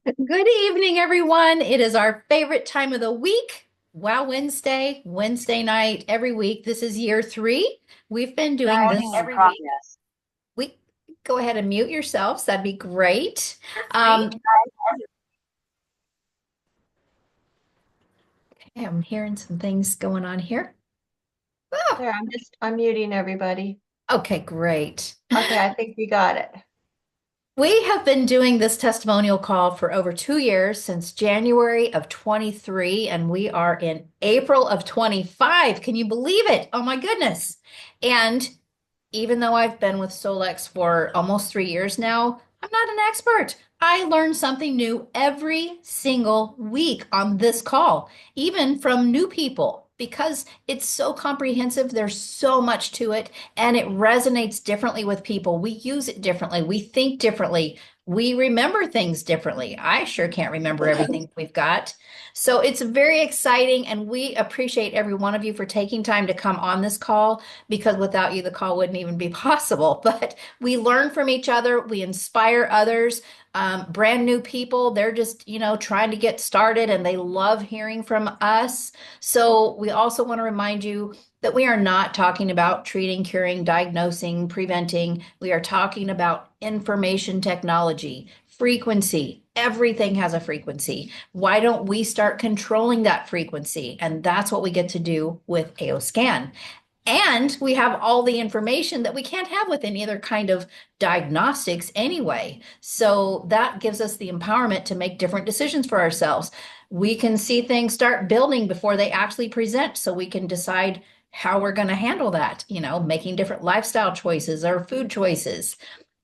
Good evening, everyone. It is our favorite time of the week. Wow, Wednesday night, every week. This is year three. We've been doing this Recording in every week. progress. We go ahead and mute yourselves. That'd be great. Year three. Um, okay, I'm hearing some things going on here. Oh, There, I'm just unmuting everybody. okay, great. Okay, I think we got it. We have been doing this testimonial call for over 2 years since January of 23, and we are in April of 25. Can you believe it? Oh my goodness. And even though I've been with Solex for almost 3 years now, I'm not an expert. I learn something new every single week on this call, even from new people, because it's so comprehensive. There's so much to it, and it resonates differently with people. We use it differently. We think differently. We remember things differently. I sure can't remember everything we've got. So it's very exciting, and we appreciate every one of you for taking time to come on this call because without you, the call wouldn't even be possible. But we learn from each other, we inspire others. Brand new people, they're just, trying to get started and they love hearing from us. So we also want to remind you that we are not talking about treating, curing, diagnosing, preventing. We are talking about information technology, frequency. Everything has a frequency. Why don't we start controlling that frequency? And that's what we get to do with AO Scan. And we have all the information that we can't have with any other kind of diagnostics anyway. So that gives us the empowerment to make different decisions for ourselves. We can see things start building before they actually present, so we can decide how we're going to handle that, making different lifestyle choices or food choices,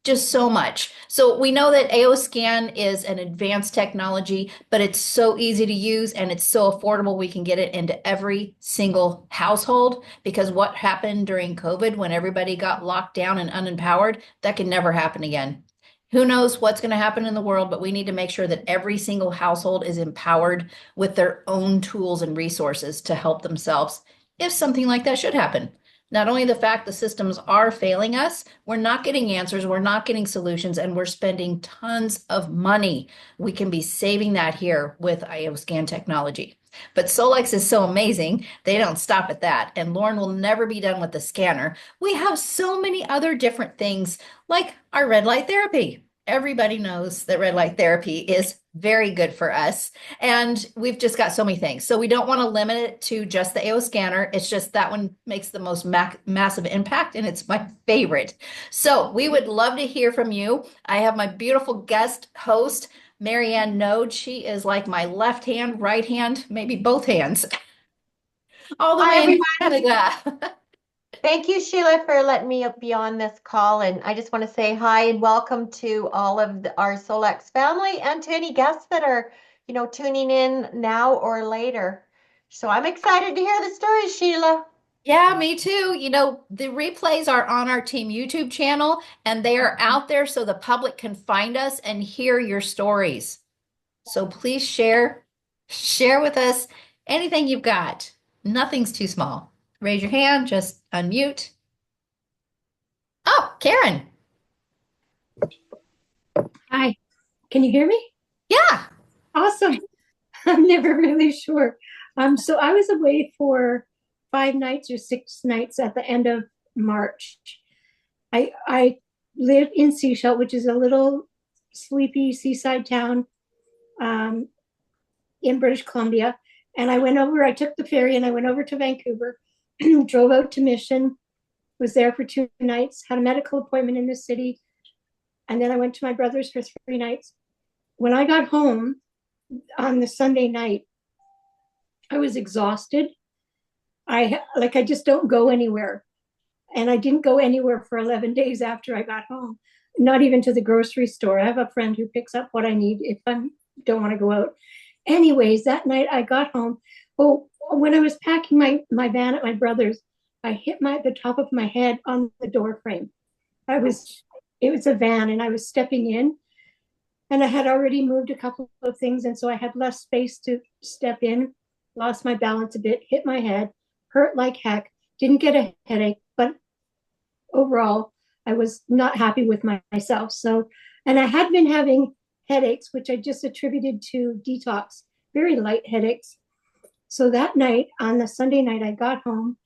just so much. So we know that AO Scan is an advanced technology, but it's so easy to use and it's so affordable. We can get it into every single household because what happened during COVID when everybody got locked down and unempowered, that can never happen again. Who knows what's going to happen in the world, but we need to make sure that every single household is empowered with their own tools and resources to help themselves if something like that should happen. Not only the fact the systems are failing us, we're not getting answers, we're not getting solutions, and we're spending tons of money. We can be saving that here with IO scan technology. But Solex is so amazing, they don't stop at that. And Lauren will never be done with the scanner. We have so many other different things like our red light therapy. Everybody knows that red light therapy is very good for us. And we've just got so many things. So we don't want to limit it to just the AO scanner. It's just that one makes the most massive impact and it's my favorite. So we would love to hear from you. I have my beautiful guest host, Marianne Node. She is like my left hand, right hand, maybe both hands, all the Hi, way in everybody. Canada. Thank you, Sheila, for letting me be on this call. And I just want to say hi and welcome to all of our Solex family and to any guests that are, tuning in now or later. So I'm excited to hear the story, Sheila. Yeah, me too. The replays are on our team YouTube channel and they are out there so the public can find us and hear your stories. So please share with us anything you've got. Nothing's too small. Raise your hand, just unmute. Oh, Karen. Hi, can you hear me? Yeah. Awesome. I'm never really sure. So I was away for 5 nights or 6 nights at the end of March. I live in Seashell, which is a little sleepy seaside town um, in British Columbia. And I took the ferry and I went over to Vancouver, drove out to Mission, was there for 2 nights, had a medical appointment in the city, and then I went to my brother's for 3 nights. When I got home on the Sunday night, I was exhausted. I just don't go anywhere. And I didn't go anywhere for 11 days after I got home, not even to the grocery store. I have a friend who picks up what I need if I don't want to go out. Anyways, that night I got home. Oh, when I was packing my van at my brother's, I hit the top of my head on the door frame. It was a van and I was stepping in and I had already moved a couple of things. And so I had less space to step in, lost my balance a bit, hit my head, hurt like heck, didn't get a headache, but overall, I was not happy with myself. So, and I had been having headaches, which I just attributed to detox, very light headaches. So that night, on the Sunday night, I got home.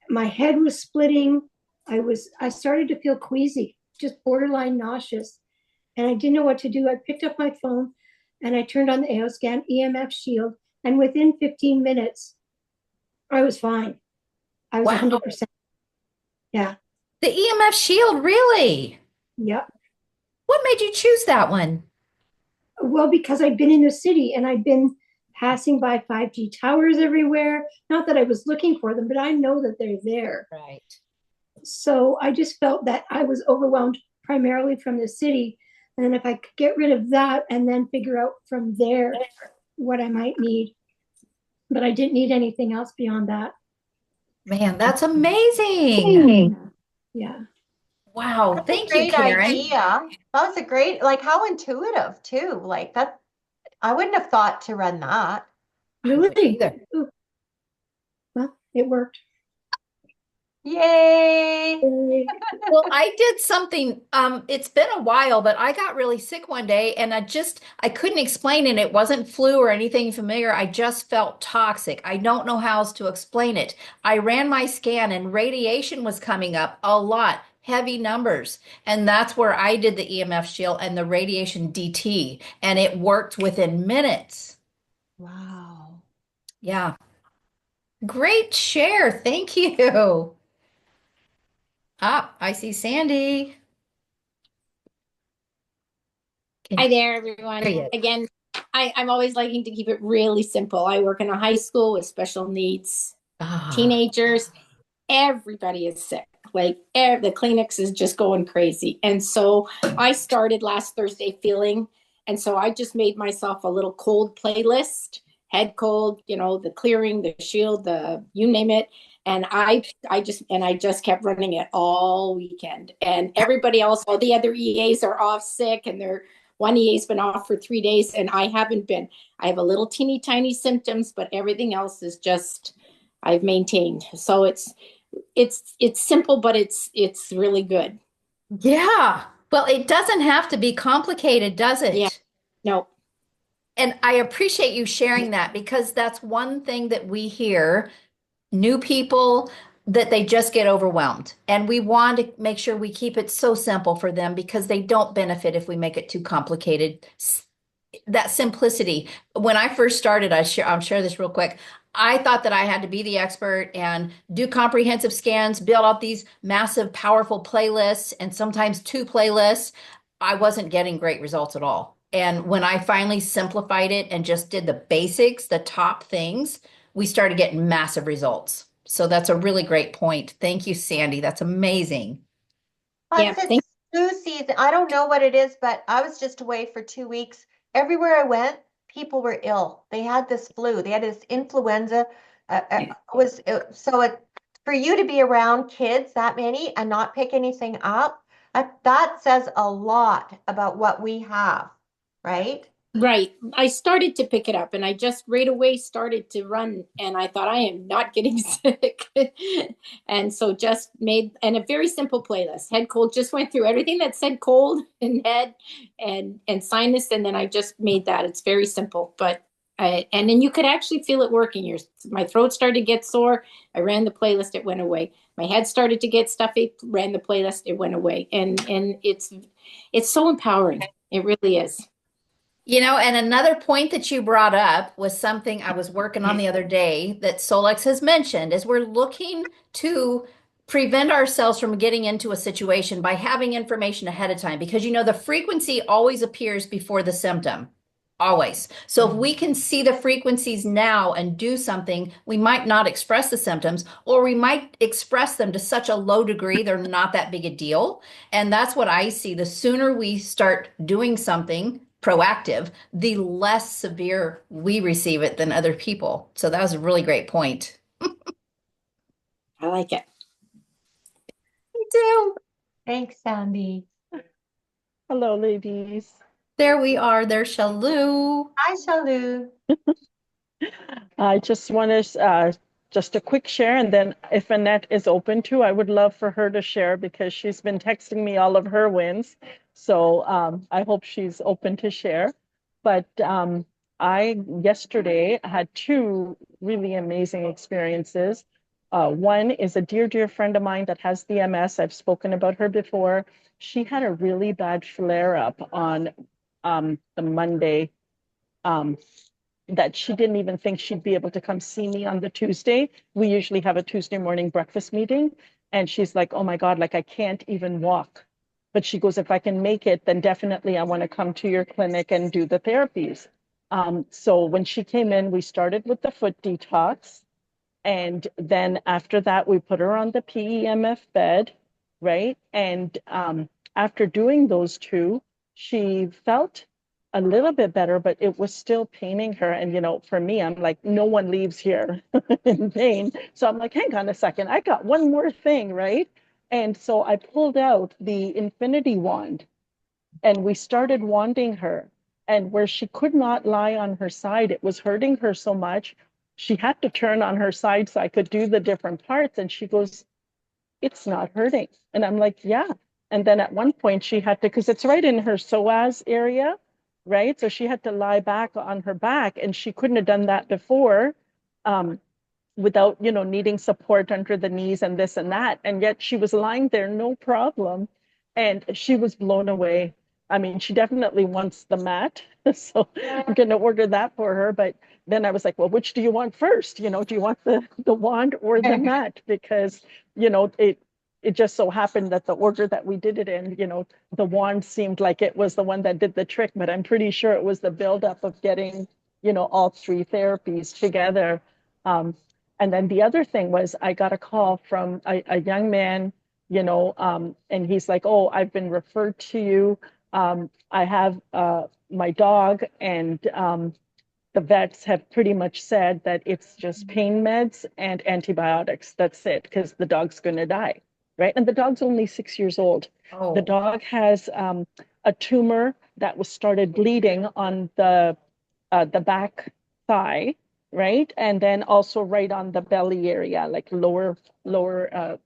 My head was splitting. I started to feel queasy, just borderline nauseous, and I didn't know what to do. I picked up my phone and I turned on the AO scan EMF shield, and within 15 minutes, I was fine. I was Wow. 100%. Yeah. The EMF shield, really? Yep. What made you choose that one? Well, because I'd been in the city and I'd been passing by 5G towers everywhere. Not that I was looking for them, but I know that they're there. Right. So I just felt that I was overwhelmed primarily from the city. And if I could get rid of that and then figure out from there what I might need. But I didn't need anything else beyond that. Man, that's amazing. Yeah. Wow. That's a Thank you, great Karen. idea. That was a great, like how intuitive too. Like that, I wouldn't have thought to run that. I wouldn't Really? either. Ooh, well, it worked. Yay. Well, I did something, it's been a while, but I got really sick one day and I couldn't explain it. It wasn't flu or anything familiar. I just felt toxic. I don't know how else to explain it. I ran my scan and radiation was coming up a lot, heavy numbers. And that's where I did the EMF shield and the radiation DT, and it worked within minutes. Wow. Yeah. Great share. Thank you. Ah, I see Sandy. Hi there, There everyone. he is. Again, I'm always liking to keep it really simple. I work in a high school with special needs Ah, teenagers. Everybody is sick. Like the clinics is just going crazy. And so I started last Thursday feeling, and so I just made myself a little cold playlist, head cold, the clearing, the shield, the you name it. And I just kept running it all weekend. And everybody else, all the other EAs are off sick, and one EA's been off for 3 days, and I haven't been. I have a little teeny tiny symptoms, but everything else is just I've maintained. So it's simple, but it's really good. yeah. Well, it doesn't have to be complicated, does Yeah. it? No. And I appreciate you sharing that because that's one thing that we hear, new people, that they just get overwhelmed. And we want to make sure we keep it so simple for them because they don't benefit if we make it too complicated. That simplicity. When I first started, I'll share this real quick. I thought that I had to be the expert and do comprehensive scans, build out these massive, powerful playlists, and sometimes two playlists. I wasn't getting great results at all. And when I finally simplified it and just did the basics, the top things, we started getting massive results. So that's a really great point. Thank you, Sandy. That's amazing. Yeah. It's flu season. I don't know what it is, but I was just away for 2 weeks. Everywhere I went, people were ill. They had this flu. They had this influenza. Was so it for you to be around kids that many and not pick anything up, that says a lot about what we have, right? Right. I started to pick it up, and I just right away started to run, and I thought I am not getting sick. And so just made and a very simple playlist. Head cold, just went through everything that said cold and head and sinus, and then I just made that. It's very simple, but and then you could actually feel it working. My throat started to get sore. I ran the playlist, it went away. My head started to get stuffy, ran the playlist, it went away. And it's so empowering. It really is. And another point that you brought up was something I was working on the other day that Solex has mentioned is we're looking to prevent ourselves from getting into a situation by having information ahead of time because the frequency always appears before the symptom. Always. So if we can see the frequencies now and do something, we might not express the symptoms, or we might express them to such a low degree they're not that big a deal. And that's what I see. The sooner we start doing something proactive, the less severe we receive it than other people. So that was a really great point. I like it. Me too. Thanks, Sandy. Hello, ladies. There we are. There's Shalou. Hi, Shalou. I just want to just a quick share. And then if Annette is open to, I would love for her to share because she's been texting me all of her wins. So I hope she's open to share. But I yesterday had two really amazing experiences. One is a dear, dear friend of mine that has the MS. I've spoken about her before. She had a really bad flare up on the Monday um, that she didn't even think she'd be able to come see me on the Tuesday. We usually have a Tuesday morning breakfast meeting. And she's like, oh my God, like I can't even walk. But she goes, if I can make it, then definitely I want to come to your clinic and do the therapies. So when she came in, we started with the foot detox. And then after that, we put her on the PEMF bed, right? And after doing those two, she felt a little bit better, but it was still paining her. And, you know, for me, I'm like, no one leaves here in pain. So I'm like, hang on a second, I got one more thing, right? And so I pulled out the infinity wand and we started wanding her. And where she could not lie on her side, it was hurting her so much. She had to turn on her side so I could do the different parts. And she goes, it's not hurting. And I'm like, yeah. And then at one point she had to, because it's right in her psoas area, right? So she had to lie back on her back and she couldn't have done that before. Without, you know, needing support under the knees and this and that. And yet she was lying there, no problem. And she was blown away. I mean, she definitely wants the mat. So I'm going to order that for her. But then I was like, well, which do you want first? You know, do you want the wand or the mat? Because, you know, it just so happened that the order that we did it in, you know, the wand seemed like it was the one that did the trick, but I'm pretty sure it was the buildup of getting, you know, all three therapies together. And then the other thing was I got a call from a young man, you know, and he's like, oh, I've been referred to you. I have my dog and the vets have pretty much said that it's just pain meds and antibiotics. That's it, because the dog's going to die, right? And the dog's only 6 years old. The Oh, dog has a tumor that was started bleeding on the back thigh, right? And then also right on the belly area, like lower,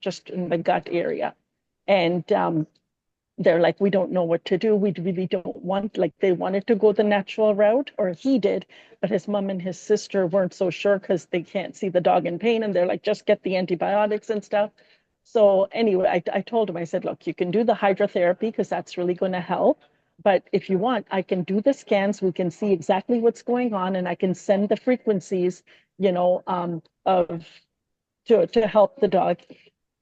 just in the gut area. And they're like, we don't know what to do. We really don't want, like, they wanted to go the natural route, or he did, but his mom and his sister weren't so sure because they can't see the dog in pain. And they're like, just get the antibiotics and stuff. So anyway, I told him, I said, look, you can do the hydrotherapy because that's really going to help. But if you want, I can do the scans. We can see exactly what's going on, and I can send the frequencies, you know, of to help the dog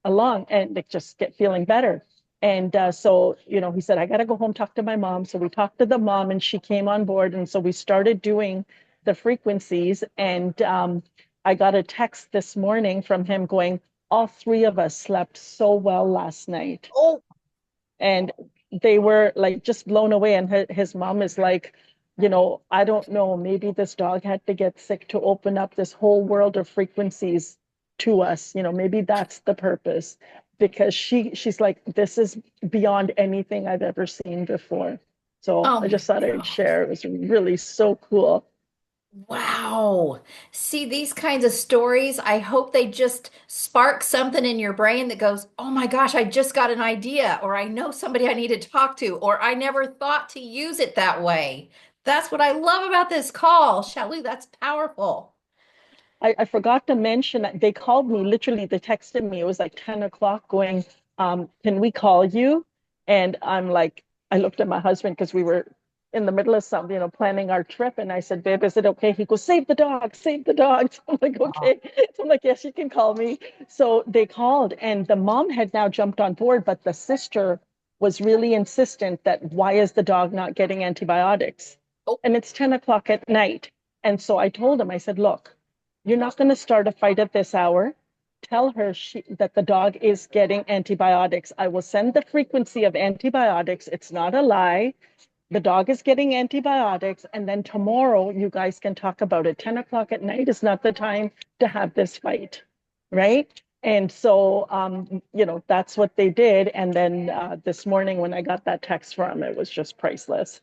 along and like just get feeling better. And so, you know, he said, I got to go home, talk to my mom. So we talked to the mom and she came on board. And so we started doing the frequencies. And I got a text this morning from him going, all three of us slept so well last night. oh, And they were like just blown away. And his mom is like, you know, I don't know, maybe this dog had to get sick to open up this whole world of frequencies to us. You know, maybe that's the purpose, because she's like, this is beyond anything I've ever seen before. So oh I my just thought I'd God. share. It was really so cool. Wow. See, these kinds of stories, I hope they just spark something in your brain that goes, oh my gosh, I just got an idea, or I know somebody I need to talk to, or I never thought to use it that way. That's what I love about this call, Shelley. That's powerful. I forgot to mention that they called me, literally, they texted me. It was like 10 o'clock going, can we call you? And I'm like, I looked at my husband because we were in the middle of something, you know, planning our trip. And I said, babe, is it okay? He goes, save the dog, save the dog. So I'm like, okay. So I'm like, yes, you can call me. So they called and the mom had now jumped on board, but the sister was really insistent that why is the dog not getting antibiotics? Oh, And it's 10 o'clock at night. And so I told him, I said, look, you're not going to start a fight at this hour. Tell her that the dog is getting antibiotics. I will send the frequency of antibiotics. It's not a lie. The dog is getting antibiotics. And then tomorrow you guys can talk about it. 10 o'clock at night is not the time to have this fight. Right. And so, you know, that's what they did. And then this morning when I got that text from, it was just priceless.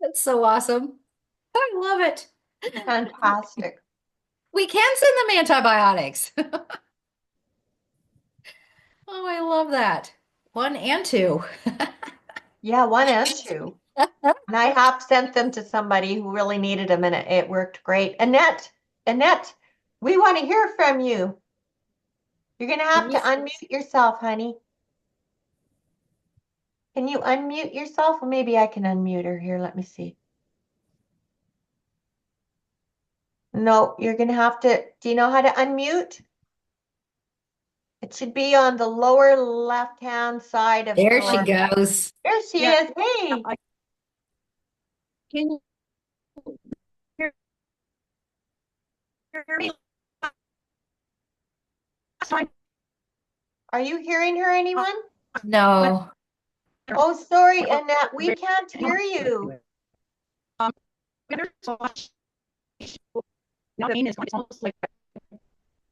that's so awesome. I love it. Fantastic. We can send them antibiotics. Oh, I love that. One and two. Yeah, one and two. And I have sent them to somebody who really needed them, and it worked great. Annette, we want to hear from you. You're going to have to unmute yourself, honey. Can you unmute yourself? Or maybe I can unmute her here. Let me see. No, you're going to have to. Do you know how to unmute? It should be on the lower left-hand side of There she your. goes. There she Yeah. is. Hey. Can you hear me? Are you hearing her, anyone? No. Oh, sorry, Annette. We can't hear you.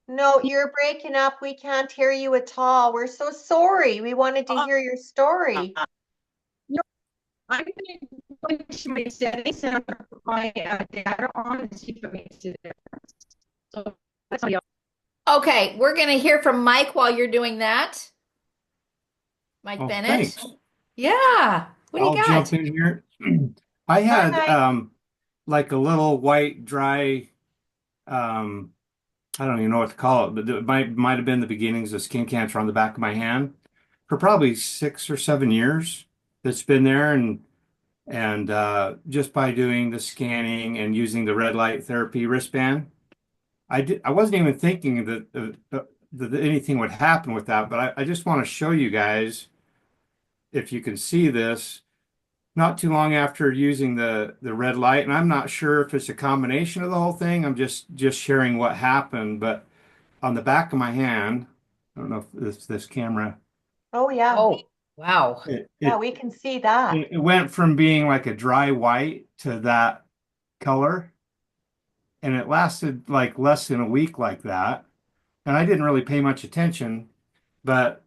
No, you're breaking up. We can't hear you at all. We're so sorry. We wanted to hear your story. I'm going to go into my settings and I'm going to put my data on and see if it makes a difference. So that's all. Okay, we're going to hear from Mike while you're doing that. Mike Oh, Bennett. thanks. Yeah. What do you I'll got? jump in here. I had Mike. like a little white dry I don't even know what to call it, but it might have been the beginnings of skin cancer on the back of my hand for probably 6 or 7 years. It's been there and just by doing the scanning and using the red light therapy wristband, I wasn't even thinking that anything would happen with that, but I just want to show you guys if you can see this. Not too long after using the red light, and I'm not sure if it's a combination of the whole thing. I'm just sharing what happened, but on the back of my hand, I don't know if this camera, Oh, yeah. Oh, wow. it, Yeah, it we can see that. it went from being like a dry white to that color, and it lasted like less than a week like that. And I didn't really pay much attention, but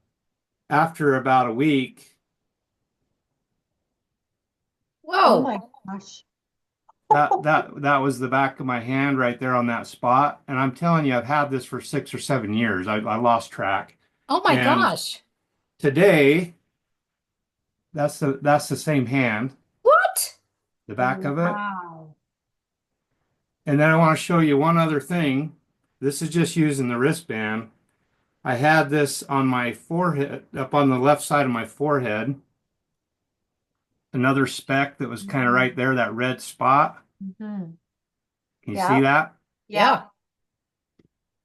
after about a week, Oh, Whoa. my gosh. that was the back of my hand right there on that spot. And I'm telling you, I've had this for 6 or 7 years. I lost track. Oh my And gosh. today, that's the same hand, What? the back of it. Wow. And then I want to show you one other thing. This is just using the wristband. I had this on my forehead, up on the left side of my forehead. Another speck that was kind of right there, that red spot. Mm-hmm. Can you Yeah. see that? Yeah.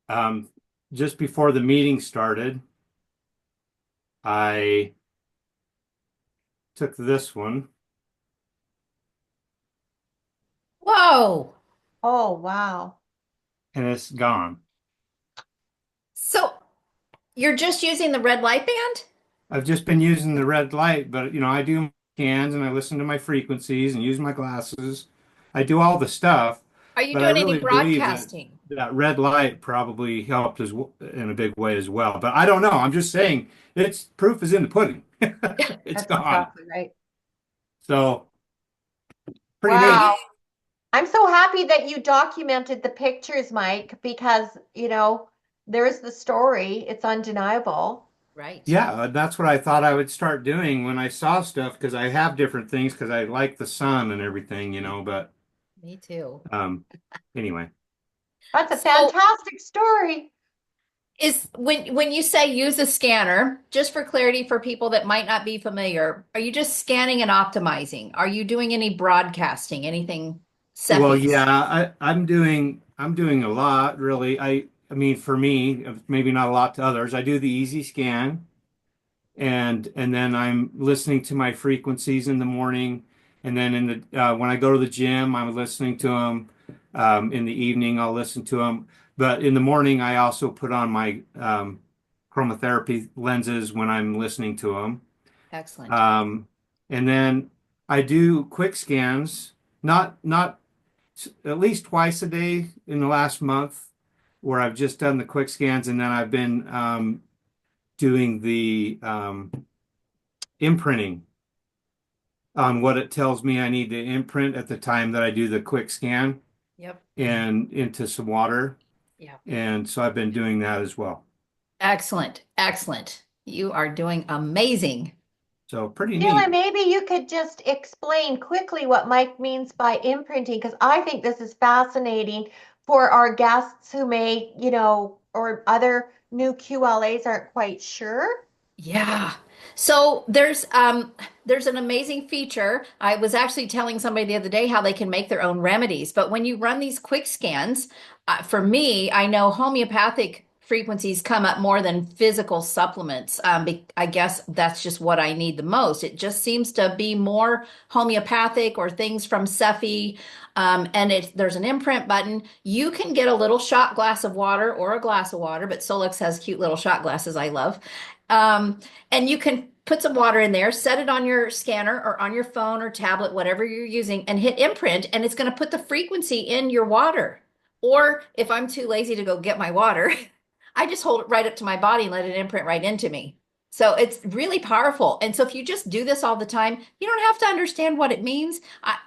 Um, just before the meeting started, I took this one Whoa. Oh, wow. and it's gone. So you're just using the red light band? I've just been using the red light, but I do my scans and I listen to my frequencies and use my glasses. I do all the stuff, Are you but I doing any really believe broadcasting? that red light probably helped in a big way as well. But I don't know. I'm just saying it's proof is in the pudding. It's That's gone. exactly right. So pretty neat. Wow. I'm so happy that you documented the pictures, Mike, because, there's the story. It's undeniable. Right. Yeah, that's what I thought I would start doing when I saw stuff because I have different things because I like the sun and everything, but Me too. anyway. That's a So fantastic story. is when you say use a scanner, just for clarity for people that might not be familiar, are you just scanning and optimizing? Are you doing any broadcasting, anything Well, cephies? yeah, I'm doing a lot really. I mean for me, maybe not a lot to others. I do the easy scan and then I'm listening to my frequencies in the morning and then in the when I go to the gym, I'm listening to them. In the evening, I'll listen to them. But in the morning, I also put on my chromotherapy lenses when I'm listening to them. Excellent. And then I do quick scans, not at least twice a day in the last month, where I've just done the quick scans, and then I've been doing the imprinting on what it tells me I need to imprint at the time that I do the quick scan Yep. and into some water. Yeah. And so I've been doing that as well. Excellent. Excellent. You are doing amazing. So pretty Sheila, neat. maybe you could just explain quickly what Mike means by imprinting, because I think this is fascinating for our guests who may, or other new QLAs aren't quite sure. Yeah. So there's an amazing feature. I was actually telling somebody the other day how they can make their own remedies, but when you run these quick scans, for me, I know homeopathic frequencies come up more than physical supplements. I guess that's just what I need the most. It just seems to be more homeopathic or things from Cephi. There's an imprint button. You can get a little shot glass of water or a glass of water, but Solex has cute little shot glasses I love. Um, and you can put some water in there, set it on your scanner or on your phone or tablet, whatever you're using, and hit imprint, and it's going to put the frequency in your water. Or if I'm too lazy to go get my water, I just hold it right up to my body and let it imprint right into me. So it's really powerful. And so if you just do this all the time, you don't have to understand what it means.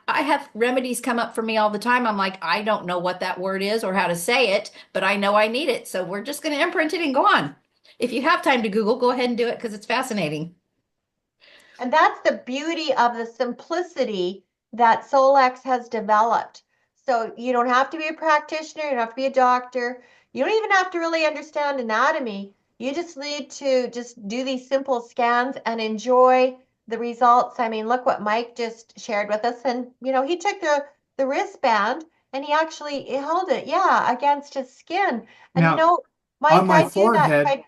I have remedies come up for me all the time. I'm like, I don't know what that word is or how to say it, but I know I need it. So we're just going to imprint it and go on. If you have time to Google, go ahead and do it because it's fascinating. And that's the beauty of the simplicity that Solex has developed. So you don't have to be a practitioner, you don't have to be a doctor, you don't even have to really understand anatomy. You just need to just do these simple scans and enjoy the results. I mean, look what Mike just shared with us. And, he took the wristband and he held it, yeah, against his skin. And, Now, on Mike, my I do that forehead, kind,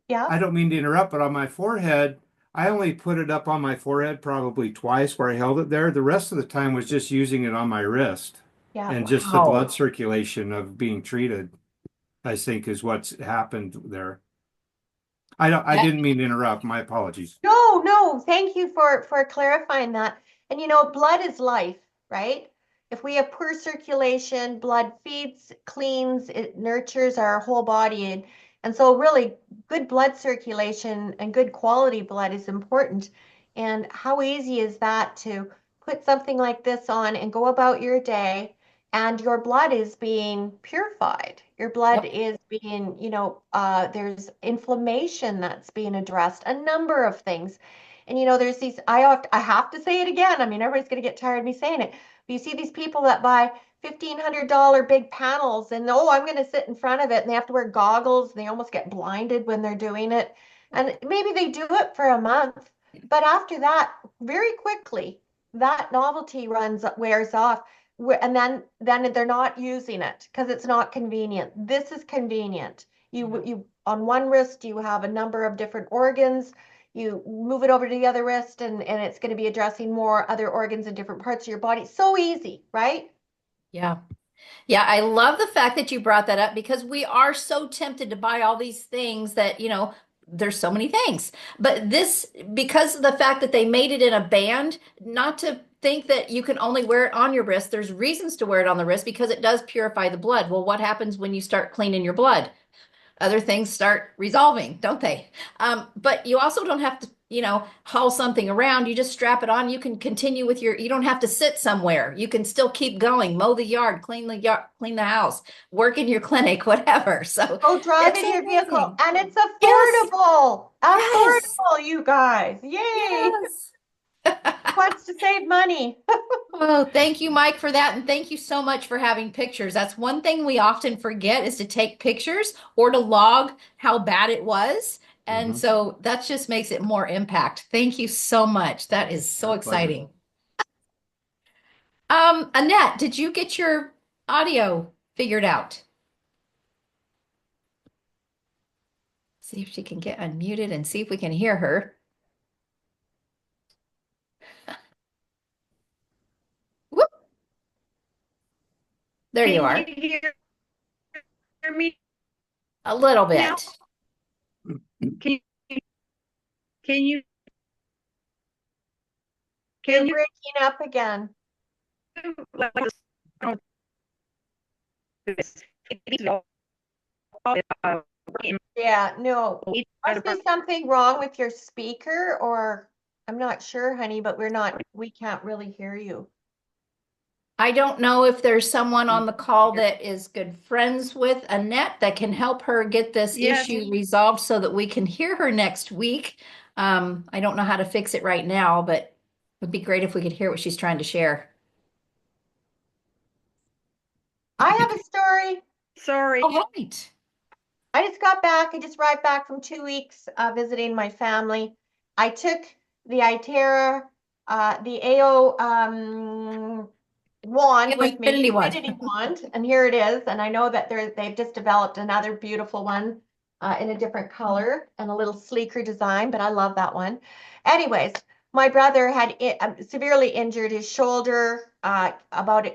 yeah. I don't mean to interrupt, but on my forehead, I only put it up on my forehead probably twice where I held it there. The rest of the time was just using it on my wrist Yeah. and just the blood Wow. circulation of being treated, I think is what's happened there. I That, didn't mean to interrupt. My apologies. No, no, thank you for clarifying that. And blood is life, right? If we have poor circulation, blood feeds, cleans, it nurtures our whole body. And so really good blood circulation and good quality blood is important. And how easy is that to put something like this on and go about your day and your blood is being purified. Your blood yep. is being, there's inflammation that's being addressed, a number of things. And there's these, I have to say it again. I mean, everybody's going to get tired of me saying it. But you see these people that buy $1,500 big panels and I'm going to sit in front of it and they have to wear goggles and they almost get blinded when they're doing it. And maybe they do it for a month, but after that, very quickly, that novelty wears off and then they're not using it because it's not convenient. This is convenient. You on one wrist you have a number of different organs. You move it over to the other wrist and it's going to be addressing more other organs in different parts of your body. So easy, right? Yeah. Yeah, I love the fact that you brought that up because we are so tempted to buy all these things that, there's so many things. But this, because of the fact that they made it in a band, not to think that you can only wear it on your wrist, there's reasons to wear it on the wrist because it does purify the blood. Well, what happens when you start cleaning your blood? Other things start resolving, don't they? But you also don't have to, haul something around. You just strap it on. You can continue with you don't have to sit somewhere. You can still keep going, mow the yard, clean the house, work in your clinic, whatever. So Go drive it's in your vehicle amazing. and it's Yes, affordable. yes, Affordable, you guys. Yay. yes. Who wants to save money? Oh, thank you, Mike, for that. And thank you so much for having pictures. That's one thing we often forget is to take pictures or to log how bad it was. And Hmm. so that just makes it more impact. Thank you so much. That is so My pleasure. exciting. Annette, did you get your audio figured out? See if she can get unmuted and see if we can hear her. Whoop, there you Can you are. hear me A little now? bit. Can you can you You're can you breaking up again. like this? Yeah, no. Must be something wrong with your speaker or I'm not sure, honey, but we can't really hear you. I don't know if there's someone on the call that is good friends with Annette that can help her get this Yes, issue resolved so that we can hear her next week. I don't know how to fix it right now, but it would be great if we could hear what she's trying to share. I have a story. sorry. All right. I just got back. I just arrived back from 2 weeks visiting my family. I took the iTerra, the AO wand with me, Infinity the one. Infinity wand, and here it is. And I know that they've just developed another beautiful one in a different color and a little sleeker design, but I love that one. Anyways, my brother had severely injured his shoulder about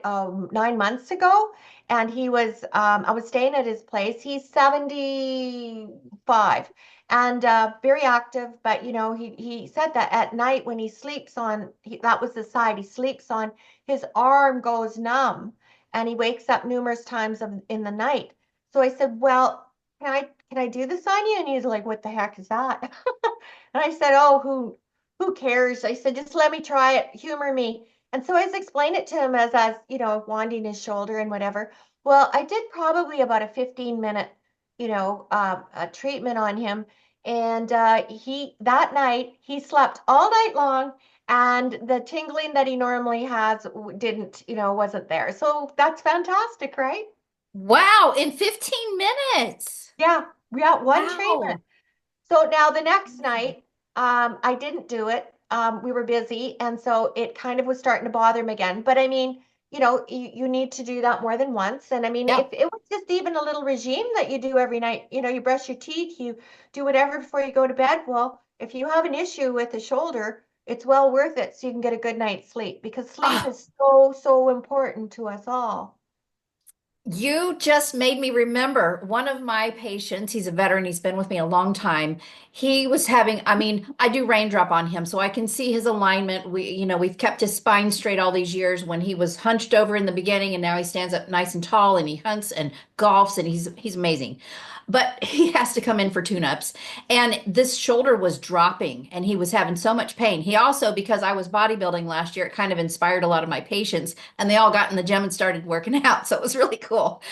9 months ago, and he was I was staying at his place. He's 75 and very active, but he said that at night when he sleeps on that was the side he sleeps on, his arm goes numb and he wakes up numerous times in the night. So I said, well, can I do this on you? And he's like, what the heck is that? And I said, oh, who cares? I said, just let me try it, humor me. And so I was explaining it to him as wanding his shoulder and whatever. Well, I did probably about a 15-minute, treatment on him. And he that night he slept all night long, and the tingling that he normally has didn't, wasn't there. So that's fantastic, right? Wow, in 15 minutes. Yeah, yeah, one treatment. Wow. So now the next night, I didn't do it. We were busy, and so it kind of was starting to bother him again. But I mean, you need to do that more than once. And I mean, if Yep. it was just even a little regime that you do every night, you brush your teeth, you do whatever before you go to bed. Well, if you have an issue with the shoulder, it's well worth it so you can get a good night's sleep, because sleep Ah, is so, so important to us all. you just made me remember one of my patients. He's a veteran. He's been with me a long time. He was having, I mean, I do raindrop on him, so I can see his alignment. We've kept his spine straight all these years when he was hunched over in the beginning, and now he stands up nice and tall and he hunts and golfs and he's amazing. But he has to come in for tune-ups. And this shoulder was dropping and he was having so much pain. He also, because I was bodybuilding last year, it kind of inspired a lot of my patients and they all got in the gym and started working out. So it was really cool.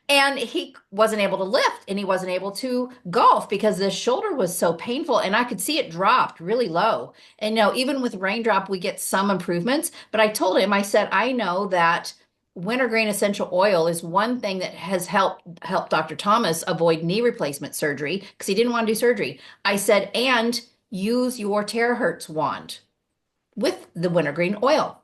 And he wasn't able to lift and he wasn't able to golf because the shoulder was so painful and I could see it dropped really low. And even with raindrop, we get some improvements. But I told him, I said, I know that wintergreen essential oil is one thing that has helped Dr. Thomas avoid knee replacement surgery because he didn't want to do surgery. I said, and use your terahertz wand with the wintergreen oil.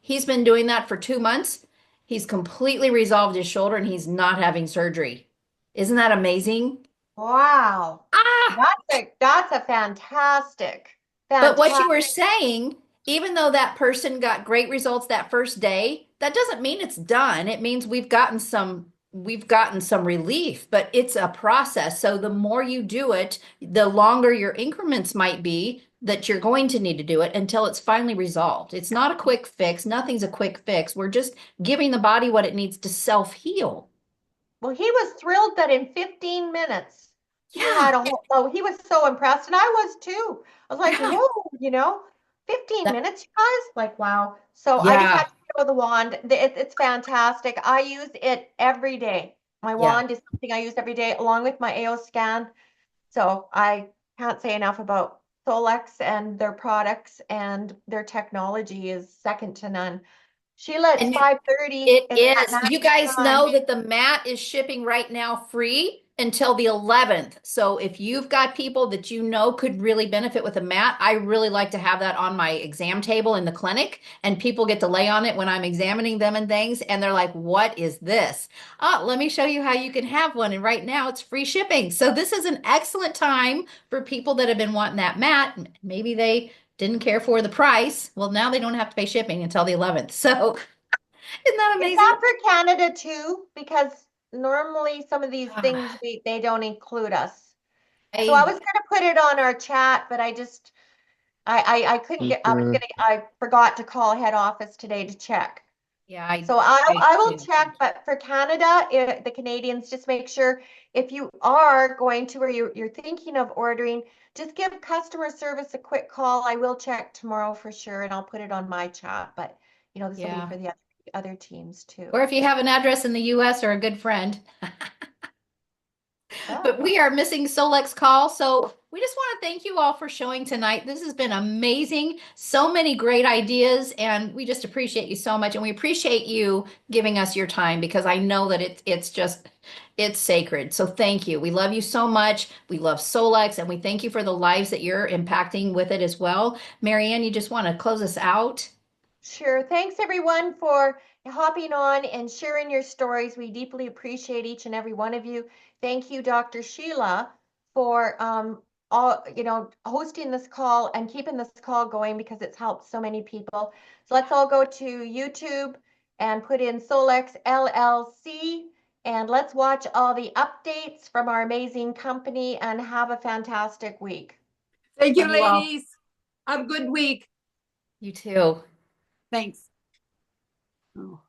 He's been doing that for 2 months. He's completely resolved his shoulder and he's not having surgery. Isn't that amazing? Wow. Ah, That's a fantastic, but what you were fantastic. saying, even though that person got great results that first day, that doesn't mean it's done. It means we've gotten some relief, but it's a process. So the more you do it, the longer your increments might be that you're going to need to do it until it's finally resolved. It's not a quick fix. Nothing's a quick fix. We're just giving the body what it needs to self-heal. Well, he was thrilled that in 15 minutes he Yeah, had oh, he was so impressed. And I was too. I was like, yeah, whoa, 15 that- minutes, you guys? Like, wow. So I just had yeah, to show the wand. It's fantastic. I use it every day. My yeah. wand is something I use every day along with my AO scan. So I can't say enough about Solex and their products, and their technology is second to none. Sheila, it's And 5:30. it It's that is. You magic guys time. know that the mat is shipping right now free until the 11th. So if you've got people that you know could really benefit with a mat, I really like to have that on my exam table in the clinic, and people get to lay on it when I'm examining them and things, and they're like, "What is this?" Let me show you how you can have one. And right now it's free shipping. So this is an excellent time for people that have been wanting that mat. Maybe they didn't care for the price. Well, now they don't have to pay shipping until the 11th. So isn't that Is amazing? that for Canada too? Because normally some of these things Ah, they don't include us. So I I was gonna put it on our chat, but I just I couldn't get I forgot to call head office today to check. yeah, So I I I will do. check, but for Canada, the Canadians, just make sure if you are going to, or you're thinking of ordering, just give customer service a quick call. I will check tomorrow for sure, and I'll put it on my chat. But this will be Yeah. for the other other teams too. Or if you have an address in the US or a good friend. Yeah. But we are missing Solek's call. So we just want to thank you all for showing tonight. This has been amazing. So many great ideas, and we just appreciate you so much. And we appreciate you giving us your time because I know that it's sacred. So thank you. We love you so much. We love Solex, and we thank you for the lives that you're impacting with it as well. Marianne, you just want to close us out? Sure. Thanks everyone for hopping on and sharing your stories. We deeply appreciate each and every one of you. Thank you, Dr. Sheila, for hosting this call and keeping this call going because it's helped so many people. So let's all go to YouTube and put in Solex LLC and let's watch all the updates from our amazing company and have a fantastic week. Thank you, Love you all. ladies. Have a good week. You too. Thanks. Oh.